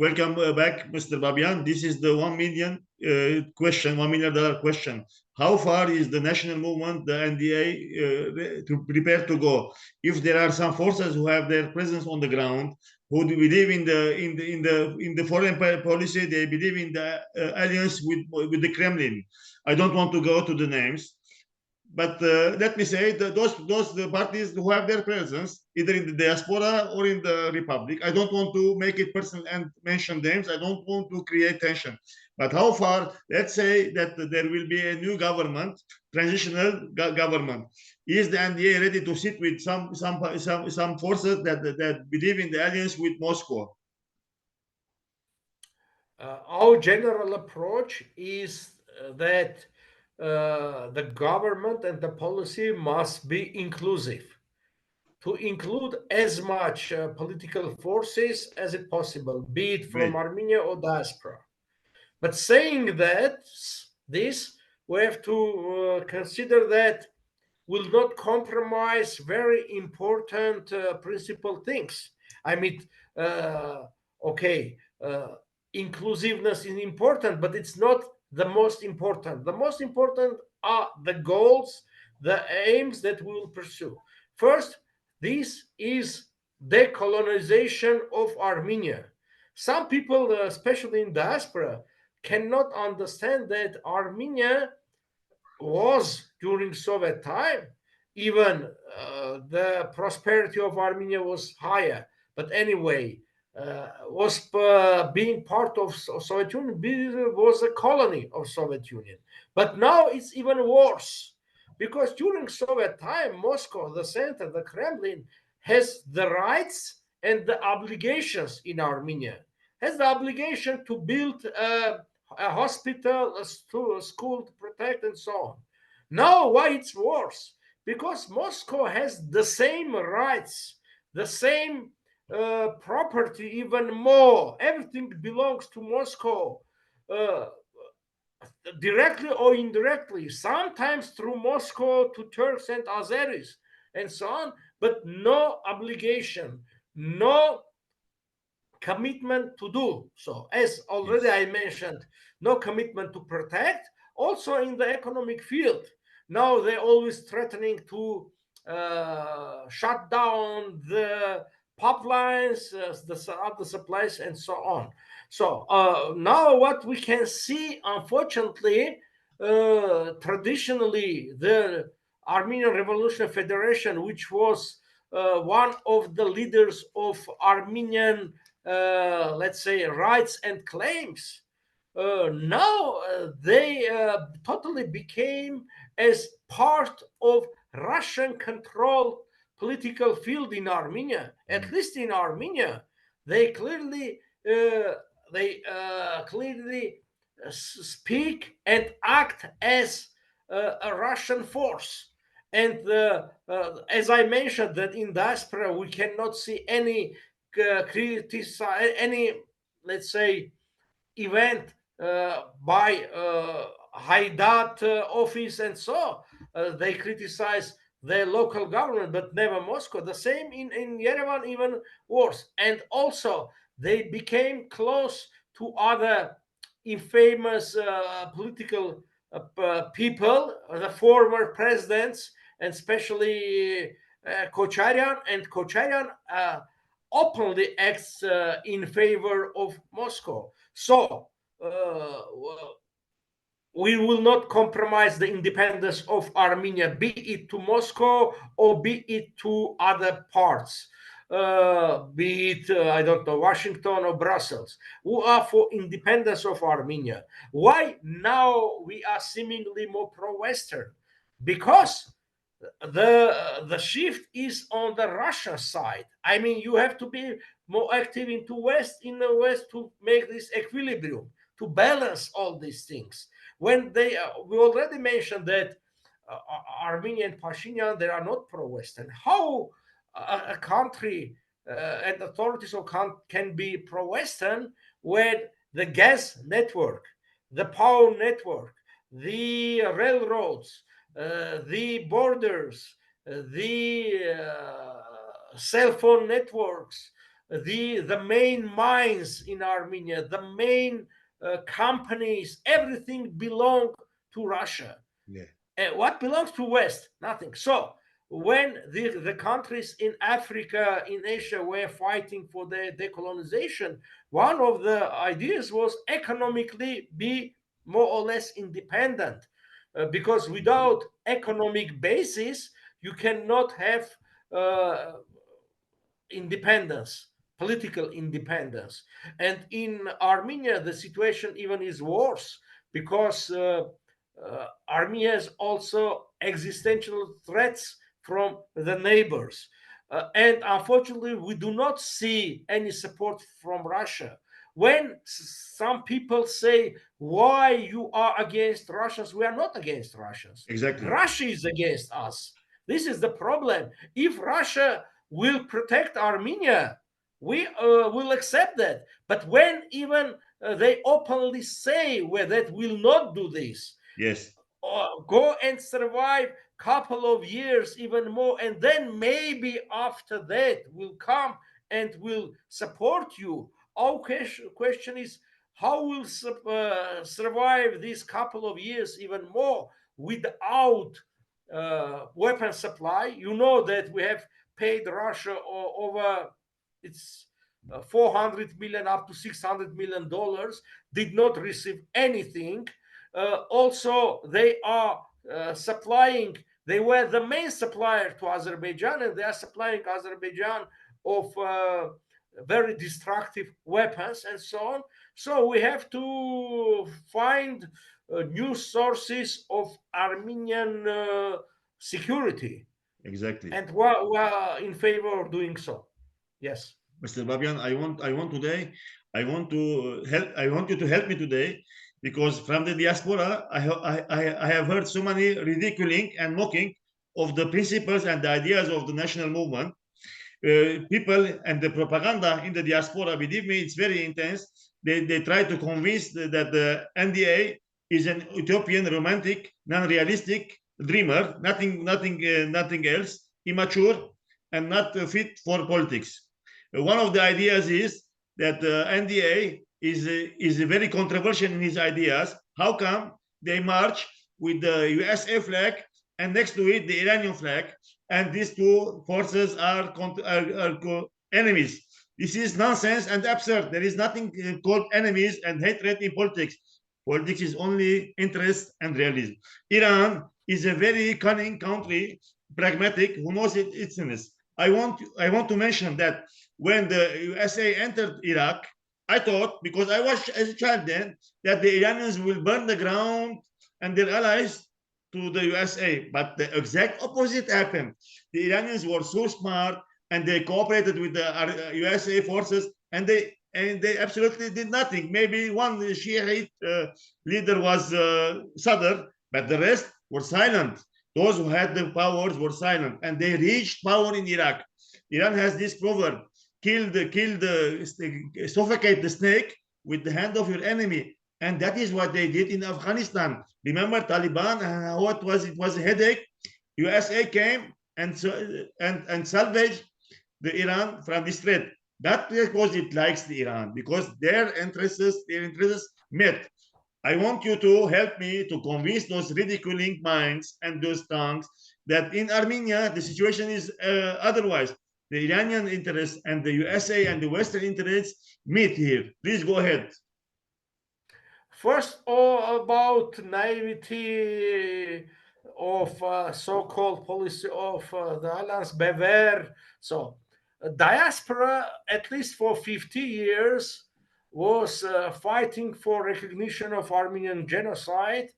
Welcome back, Mr. Babian. This is the 1 million question, $1 million question. How far is the national movement, the NDA, to prepare to go? If there are some forces who have their presence on the ground, who believe in the foreign policy, they believe in the alliance with the Kremlin. I don't want to go to the names. But let me say that those the parties who have their presence either in the diaspora or in the republic. I don't want to make it personal and mention names. I don't want to create tension. But how far? Let's say that there will be a new government, transitional government. Is the NDA ready to sit with some forces that believe in the alliance with Moscow? Our general approach is that the government and the policy must be inclusive, to include as much political forces as it possible, be it from Great. Armenia or diaspora. But saying that, this, we have to consider that will not compromise very important principal things. I mean, okay, inclusiveness is important, but it's not the most important. The most important are the goals, the aims that we will pursue. First, this is decolonization of Armenia. Some people, especially in diaspora, cannot understand that Armenia was during Soviet time, even the prosperity of Armenia was higher. But anyway, was being part of Soviet Union, was a colony of Soviet Union. But now it's even worse, because during Soviet time, Moscow, the center, the Kremlin, has the rights and the obligations in Armenia. Has the obligation to build a hospital, a school to protect, and so on. Now, why it's worse? Because Moscow has the same rights, the same property, even more. Everything belongs to Moscow, directly or indirectly, sometimes through Moscow to Turks and Azeris and so on, but no obligation, no commitment to do so. As already I mentioned, no commitment to protect, also in the economic field. Now they're always threatening to shut down the pipelines, the other supplies, and so on. So now what we can see, unfortunately, traditionally, the Armenian Revolutionary Federation, which was one of the leaders of Armenian, let's say, rights and claims, now they totally became as part of Russian controlled political field in Armenia. At least in Armenia, they clearly speak and act as a Russian force. And as I mentioned, that in diaspora we cannot see any any, let's say, event by Haidat office and so. They criticize the local government, but never Moscow. The same in Yerevan, even worse. And also, they became close to other infamous political people, the former presidents, and especially Kocharian. And Kocharian openly acts in favor of Moscow. So we will not compromise the independence of Armenia, be it to Moscow or be it to other parts, be it, I don't know, Washington or Brussels, who are for independence of Armenia. Why now we are seemingly more pro-Western? Because the shift is on the Russia side. I mean, you have to be more active in the West to make this equilibrium, to balance all these things. When we already mentioned that Armenia and Pashinyan, they are not pro-Western. How a country and authorities can be pro-Western when the gas network, the power network, the railroads, the borders, the cell phone networks, the main mines in Armenia, the main companies, everything belong to Russia. Yeah. What belongs to West? Nothing. So when the countries in Africa, in Asia were fighting for their decolonization, one of the ideas was economically be more or less independent. Because without economic basis, you cannot have uh, independence, political independence. And in Armenia, the situation even is worse because Armenia has also existential threats from the neighbors. And unfortunately, we do not see any support from Russia. When some people say, why you are against Russians, we are not against Russians. Exactly. Russia is against us. This is the problem. If Russia will protect Armenia, we will accept that. But when even they openly say that will not do this, Yes. go and survive couple of years, even more, and then maybe after that will come and will support you. Our question is how will survive these couple of years even more without weapon supply. You know that we have paid Russia over its 400 million up to 600 million dollars, did not receive anything. Also, they are supplying, they were the main supplier to Azerbaijan, and they are supplying Azerbaijan of very destructive weapons and so on. So we have to find new sources of Armenian security, Exactly. and we're in favor of doing so. Yes. Mr. Babian, I want you to help me today because from the diaspora, I have heard so many ridiculing and mocking of the principles and the ideas of the national movement. People and the propaganda in the diaspora, believe me, it's very intense. They try to convince that the NDA is an utopian, romantic, non-realistic dreamer, nothing else, immature, and not fit for politics. One of the ideas is that the NDA is very controversial in his ideas. How come they march with the USA flag and next to it the Iranian flag, and these two forces are enemies? This is nonsense and absurd. There is nothing called enemies and hatred in politics. Politics is only interest and realism. Iran is a very cunning country, pragmatic, who knows its innocence. I want to mention that when the USA entered Iraq, I thought, because I was as a child then, that the Iranians will burn the ground and their allies to the USA. But the exact opposite happened. The Iranians were so smart and they cooperated with the USA forces, and they absolutely did nothing. Maybe one Shiite leader was Sadr, but the rest were silent. Those who had the powers were silent, and they reached power in Iraq. Iran has this proverb: suffocate the snake with the hand of your enemy. And that is what they did in Afghanistan. Remember Taliban and what was it was a headache. USA came and salvaged the Iran from this threat. That because it likes the Iran, because their interests met. I want you to help me to convince those ridiculing minds and those tongues that in Armenia the situation is otherwise. The Iranian interests and the USA and the Western interests meet here. Please go ahead. First, all about naivety of so-called policy of the Alliance Bever. So, diaspora, at least for 50 years, was fighting for recognition of Armenian genocide,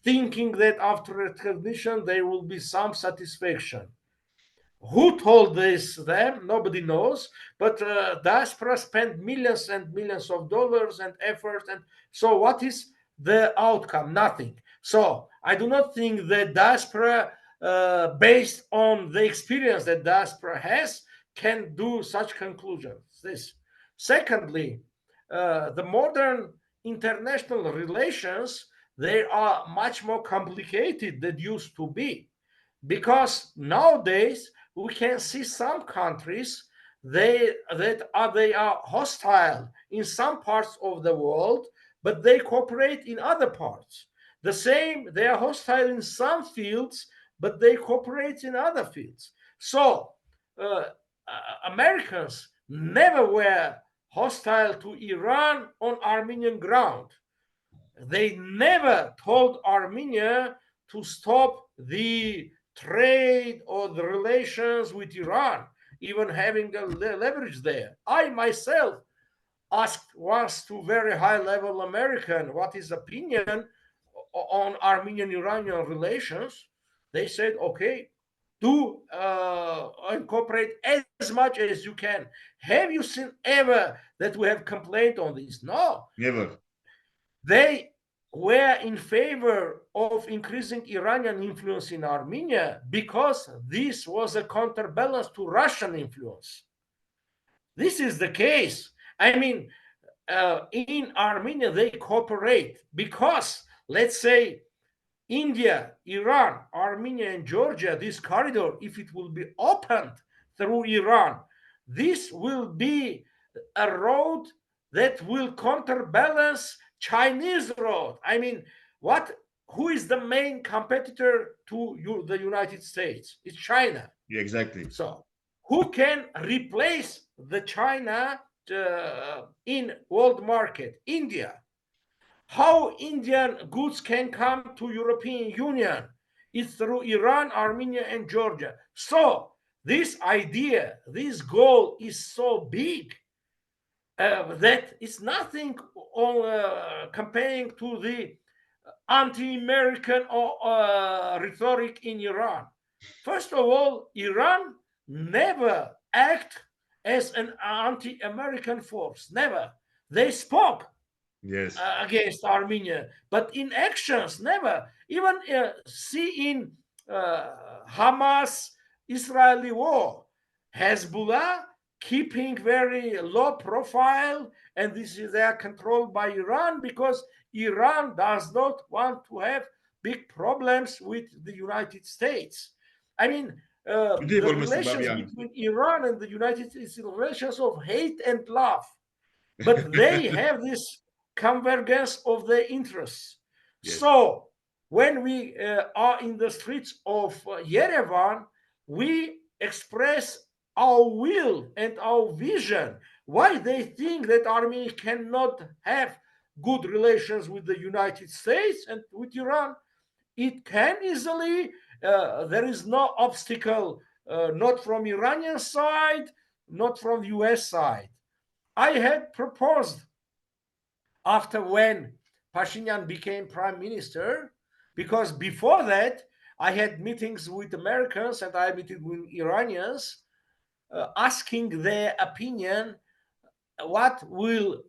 thinking that after recognition there will be some satisfaction. Who told this them? Nobody knows. But diaspora spent millions and millions of dollars and effort. And so, what is the outcome? Nothing. So, I do not think that diaspora, based on the experience that diaspora has, can do such conclusions. This. Secondly, the modern international relations, they are much more complicated than used to be, because nowadays we can see some countries they are hostile in some parts of the world, but they cooperate in other parts. The same, they are hostile in some fields, but they cooperate in other fields. So Americans never were hostile to Iran on Armenian ground. They never told Armenia to stop the trade or the relations with Iran, even having a leverage there. I myself asked once to very high level American what his opinion on Armenian-Iranian relations. They said, okay, do incorporate as much as you can. Have you seen ever that we have complained on this? No. Never. They were in favor of increasing Iranian influence in Armenia because this was a counterbalance to Russian influence. This is the case. I mean, in Armenia, they cooperate because, let's say, India, Iran, Armenia, and Georgia, this corridor, if it will be opened through Iran, this will be a road that will counterbalance Chinese road. I mean, who is the main competitor to the United States? It's China. Yeah, exactly. So who can replace the China in world market? India. How Indian goods can come to European Union is through Iran, Armenia, and Georgia. So this idea, this goal is so big that it's nothing on comparing to the anti-American rhetoric in Iran. First of all, Iran never act as an anti-American force. Never. They spoke Yes. against Armenia, but in actions, never. Even see in Hamas-Israeli war, Hezbollah keeping very low profile, and they are controlled by Iran because Iran does not want to have big problems with the United States. I mean, the relations between Iran and the United States are relations of hate and love, but they have this convergence of their interests. Yes. So when we are in the streets of Yerevan, we express our will and our vision why they think that Armenia cannot have good relations with the United States and with Iran. It can easily. There is no obstacle, not from Iranian side, not from US side. I had proposed after when Pashinyan became prime minister, because before that I had meetings with Americans and I met with Iranians, asking their opinion. What will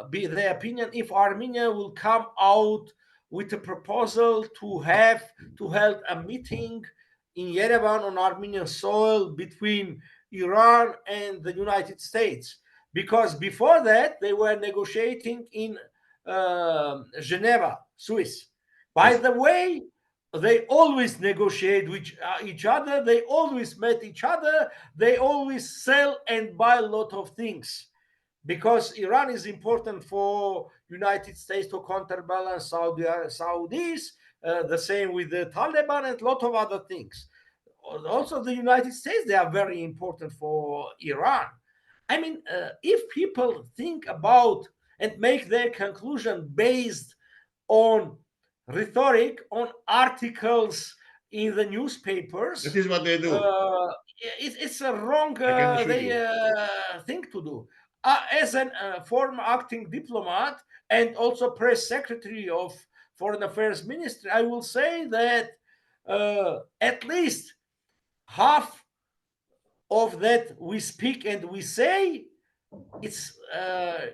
be their opinion if Armenia will come out with a proposal to hold a meeting in Yerevan on Armenian soil between Iran and the United States? Because before that they were negotiating in Geneva, Swiss. By the way, they always negotiate with each other, they always met each other, they always sell and buy a lot of things, because Iran is important for United States to counterbalance Saudis, the same with the Taliban and a lot of other things. Also the United States, they are very important for Iran. I mean, if people think about and make their conclusion based on rhetoric, on articles in the newspapers, that is what they do. It's a wrong thing to do. As a former acting diplomat and also press secretary of Foreign Affairs Ministry, I will say that at least half of that we speak and we say, it's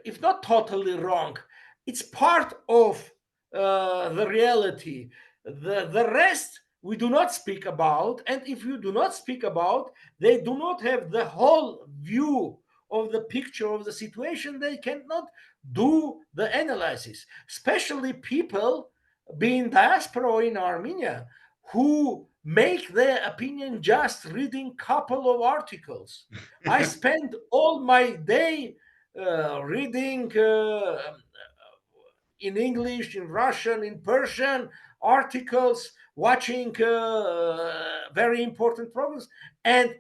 if not totally wrong, it's part of the reality. The rest we do not speak about, and if you do not speak about, they do not have the whole view of the picture of the situation. They cannot do the analysis, especially people being diaspora in Armenia who make their opinion just reading couple of articles. I spend all my day reading in English, in Russian, in Persian articles, watching very important programs, and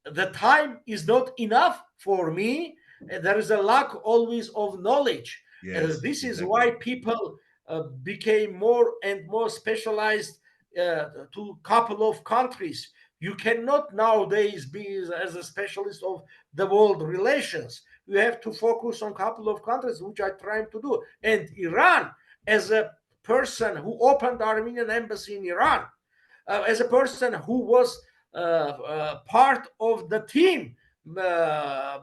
the time is not enough for me. There is a lack always of knowledge. Yes, This is exactly. why people became more and more specialized to couple of countries. You cannot nowadays be as a specialist of the world relations. You have to focus on couple of countries, which I trying to do. And Iran, as a person who opened the Armenian embassy in Iran, as a person who was part of the team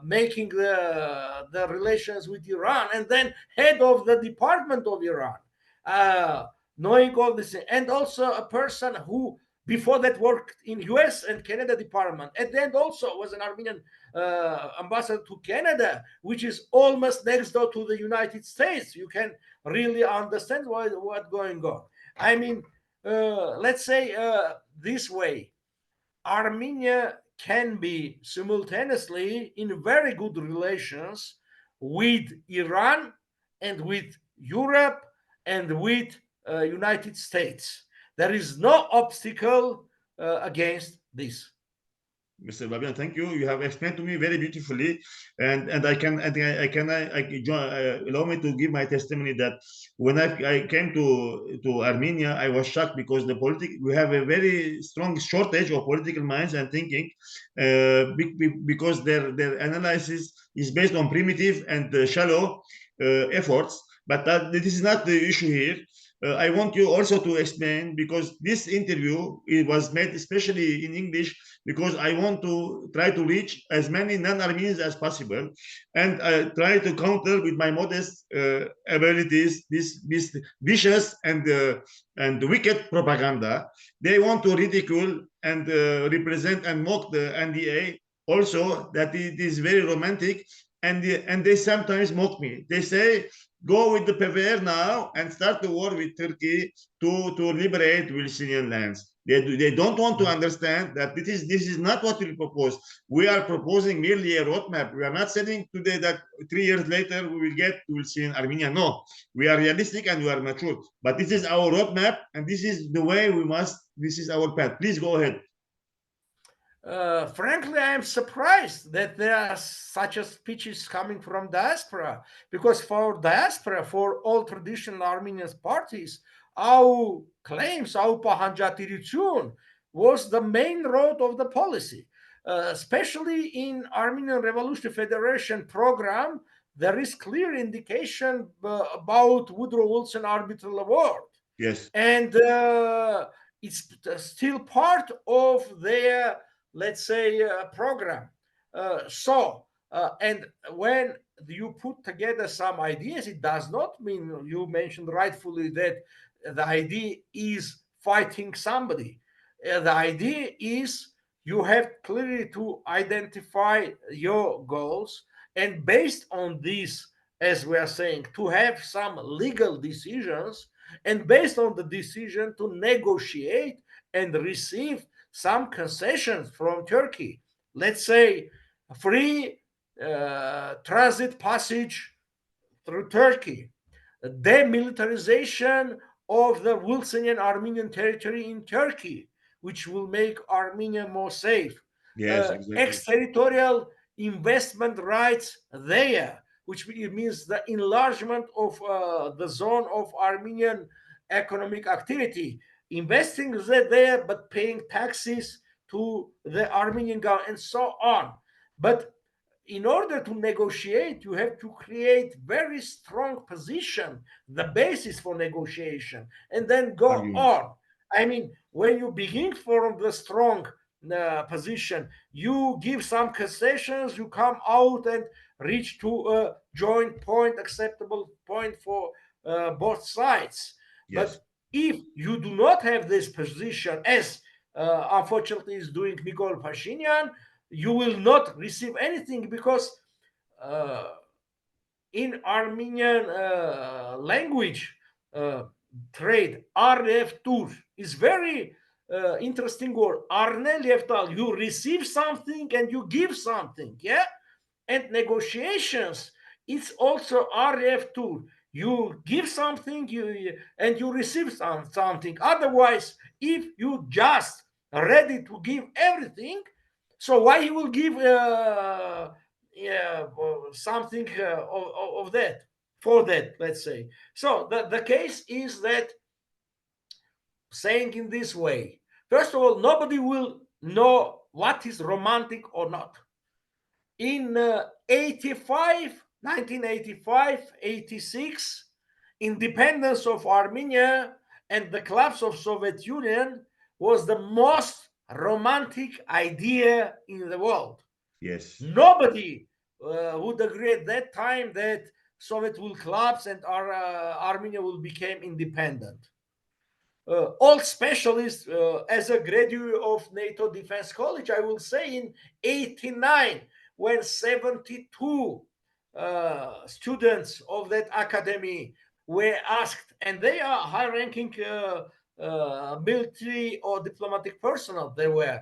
making the relations with Iran, and then head of the department of Iran, knowing all this, and also a person who before that worked in US and Canada department, and then also was an Armenian ambassador to Canada, which is almost next door to the United States. You can really understand what's going on. I mean, let's say this way, Armenia can be simultaneously in very good relations with Iran and with Europe and with United States. There is no obstacle against this. Mr. Babian, thank you. You have explained to me very beautifully, and I allow me to give my testimony that when I came to Armenia, I was shocked because we have a very strong shortage of political minds and thinking, because their analysis is based on primitive and shallow efforts. But this is not the issue here. I want you also to explain, because this interview it was made especially in English, because I want to try to reach as many non-Armenians as possible, and try to counter with my modest abilities this vicious and wicked propaganda. They want to ridicule and represent and mock the NDA. Also, that it is very romantic, and they sometimes mock me. They say, go with the PVR now and start the war with Turkey to liberate Wilsonian lands. They don't want to understand that this is not what we propose. We are proposing merely a roadmap. We are not saying today that 3 years later we will get to Wilsonian Armenia. No, we are realistic and we are mature. But this is our roadmap, and this is the way we must. This is our path. Please go ahead. Frankly, I am surprised that there are such a speeches coming from diaspora, because for diaspora, for all traditional Armenian parties, our claims, our pahanjatirichun was the main road of the policy. Especially in Armenian Revolutionary Federation program, there is clear indication about Woodrow Wilson arbitral award. Yes. And it's still part of their, let's say, program. And when you put together some ideas, it does not mean, you mentioned rightfully, that the idea is fighting somebody. The idea is you have clearly to identify your goals, and based on this, as we are saying, to have some legal decisions, and based on the decision to negotiate and receive some concessions from Turkey. Let's say free transit passage through Turkey, demilitarization of the Wilsonian Armenian territory in Turkey, which will make Armenia more safe. Yes, exactly. Exterritorial investment rights there, which means the enlargement of the zone of Armenian economic activity, investing there but paying taxes to the Armenian government, and so on. But in order to negotiate, you have to create very strong position, the basis for negotiation, and then go Arguments. on. I mean, when you begin from the strong position, you give some concessions, you come out and reach to a joint point, acceptable point for both sides. Yes. But if you do not have this position, as unfortunately is doing Nikol Pashinyan, you will not receive anything, because in Armenian language, trade, RF tour is very interesting word, arnelieftal. You receive something and you give something, yeah? And negotiations, it's also RF2. You give something and you receive something. Otherwise, if you just ready to give everything, so why he will give something of that, for that, let's say. So the case is that, saying in this way, first of all, nobody will know what is romantic or not. In 1985, 86, independence of Armenia and the collapse of Soviet Union was the most romantic idea in the world. Yes. Nobody would agree at that time that Soviet will collapse and Armenia will become independent. All specialists, as a graduate of NATO Defense College, I will say in 89, when 72 students of that academy were asked, and they are high-ranking military or diplomatic personnel, they were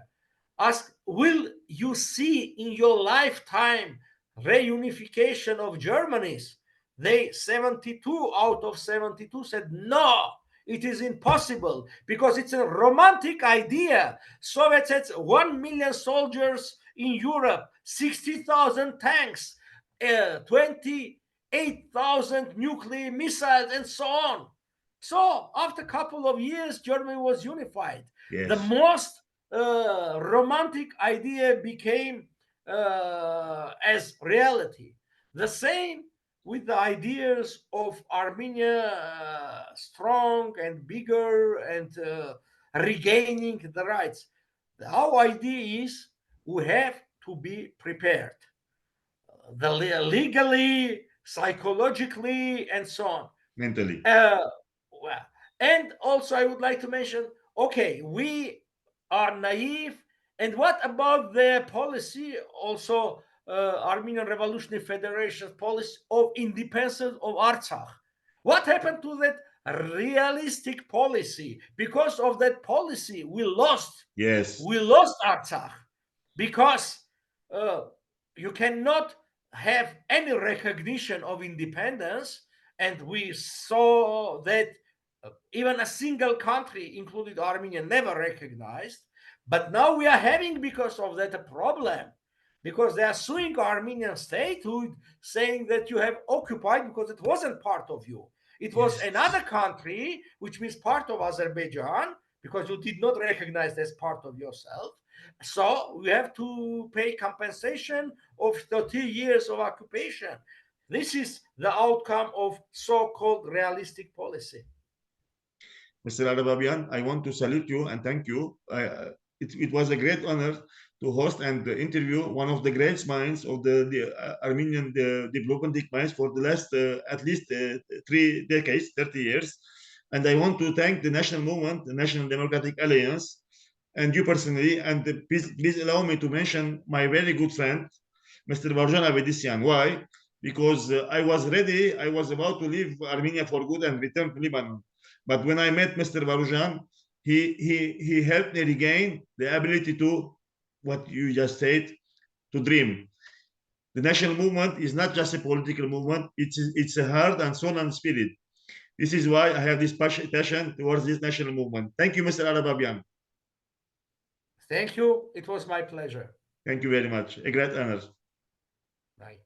asked, will you see in your lifetime reunification of Germany's? They, 72 out of 72 said, no, it is impossible because it's a romantic idea. Soviets had 1 million soldiers in Europe, 60,000 tanks, 28,000 nuclear missiles, and so on. So after a couple of years, Germany was unified. Yes. The most romantic idea became as reality. The same with the ideas of Armenia, strong and bigger and regaining the rights. Our idea is we have to be prepared, legally, psychologically, and so on. Mentally. Well, and also I would like to mention, okay, we are naive. And what about their policy? Also, Armenian Revolutionary Federation's policy of independence of Artsakh. What happened to that realistic policy? Because of that policy, we lost. Yes. We lost Artsakh because you cannot have any recognition of independence. And we saw that even a single country, including Armenia, never recognized. But now we are having, because of that, a problem. Because they are suing Armenian statehood, saying that you have occupied because it wasn't part of you. It was another country, which means part of Azerbaijan, because you did not recognize as part of yourself. So we have to pay compensation of 30 years of occupation. This is the outcome of so-called realistic policy. Mr. Ara Bapian, I want to salute you and thank you. It was a great honor to host and interview one of the great minds of the Armenian diplomatic minds for the last at least 3 decades, 30 years. And I want to thank the National Movement, the National Democratic Alliance, and you personally. And please allow me to mention my very good friend, Mr. Varjan Avedisian. Why? Because I was ready, I was about to leave Armenia for good and return to Lebanon. But when I met Mr. Varujan, he helped me regain the ability to, what you just said, to dream. The national movement is not just a political movement, it's a heart and soul and spirit. This is why I have this passion towards this national movement. Thank you, Mr. Ara Bapian. Thank you. It was my pleasure. Thank you very much. A great honor. Bye.